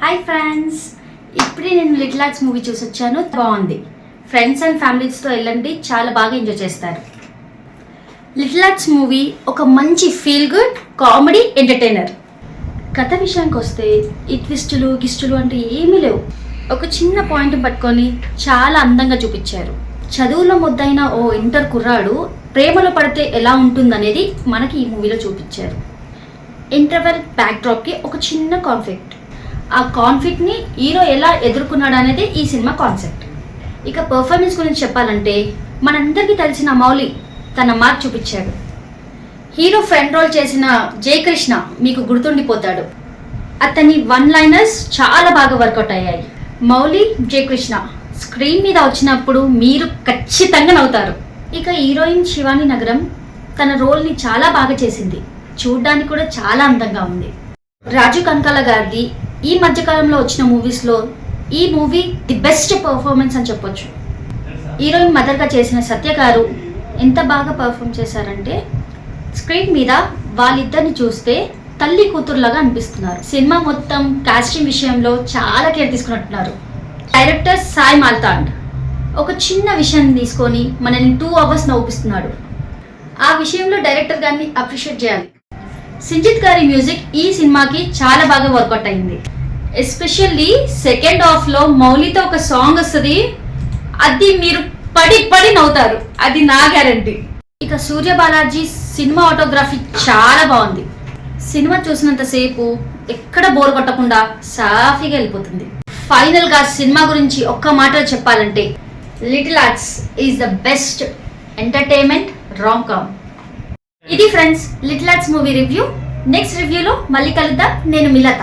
Hi friends, ఇప్పుడే నేను little arts movie చూసి వచ్చాను. బాగుంది. ఫ్రెండ్స్ అండ్ ఫ్యామిలీస్తో వెళ్ళండి, చాలా బాగా ఎంజాయ్ చేస్తారు. లిటిల్ ఆర్ట్స్ మూవీ ఒక మంచి ఫీల్ గుడ్ కామెడీ ఎంటర్టైనర్. కథ విషయానికి వస్తే ఈ ట్విస్టులు గిస్టులు అంటే ఏమీ లేవు. ఒక చిన్న పాయింట్ పట్టుకొని చాలా అందంగా చూపించారు. చదువులో మొద్దైన ఓ ఇంటర్ కుర్రాడు ప్రేమలో పడితే ఎలా ఉంటుందనేది మనకి ఈ మూవీలో చూపించారు. ఇంటర్వెల్ బ్యాక్డ్రాప్కి ఒక చిన్న కాన్ఫ్లిక్ట్, ఆ కాన్ఫ్లిక్ట్ని హీరో ఎలా ఎదుర్కొన్నాడు అనేది ఈ సినిమా కాన్సెప్ట్. ఇక పర్ఫార్మెన్స్ గురించి చెప్పాలంటే మనందరికీ తెలిసిన మౌలి తన మార్క్ చూపించాడు. హీరో ఫ్రెండ్ రోల్ చేసిన జయకృష్ణ మీకు గుర్తుండిపోతాడు. అతని వన్ లైనర్స్ చాలా బాగా వర్కౌట్ అయ్యాయి. మౌలి, జయకృష్ణ స్క్రీన్ మీద వచ్చినప్పుడు మీరు ఖచ్చితంగా నవ్వుతారు. ఇక హీరోయిన్ శివాని నగరం తన రోల్ని చాలా బాగా చేసింది. చూడ్డానికి కూడా చాలా అందంగా ఉంది. రాజు కనకాల గారిది ఈ మధ్యకాలంలో వచ్చిన మూవీస్లో ఈ మూవీ ది బెస్ట్ పర్ఫార్మెన్స్ అని చెప్పొచ్చు. హీరోయిన్ మదర్గా చేసిన సత్య గారు ఎంత బాగా పర్ఫామ్ చేశారంటే స్క్రీన్ మీద వాళ్ళిద్దరిని చూస్తే తల్లి కూతురులాగా అనిపిస్తున్నారు. సినిమా మొత్తం కాస్టింగ్ విషయంలో చాలా కేర్ తీసుకున్నట్టున్నారు. డైరెక్టర్ సాయి మాల్తాండ్ ఒక చిన్న విషయాన్ని తీసుకొని మనని 2 hours నవ్విస్తున్నాడు. ఆ విషయంలో డైరెక్టర్ గారిని అప్రిషియేట్ చేయాలి. సింజిత్ గారి మ్యూజిక్ ఈ సినిమాకి చాలా బాగా వర్కౌట్ అయింది. ఎస్పెషల్లీ సెకండ్ హాఫ్లో మౌలితో ఒక సాంగ్ వస్తుంది, అది మీరు పడి నవ్వుతారు, అది నా గ్యారంటీ. ఇక సూర్య బాలాజీ సినిమా ఆటోగ్రఫీ చాలా బాగుంది. సినిమా చూసినంతసేపు ఎక్కడ బోర్ కొట్టకుండా సాఫీగా వెళ్ళిపోతుంది. ఫైనల్గా సినిమా గురించి ఒక్క మాటలో చెప్పాలంటే little arts is the best entertainment rom com. ఇది friends little arts movie review. Next రివ్యూలో మళ్ళీ కలుద్దాం. నేను మిలత.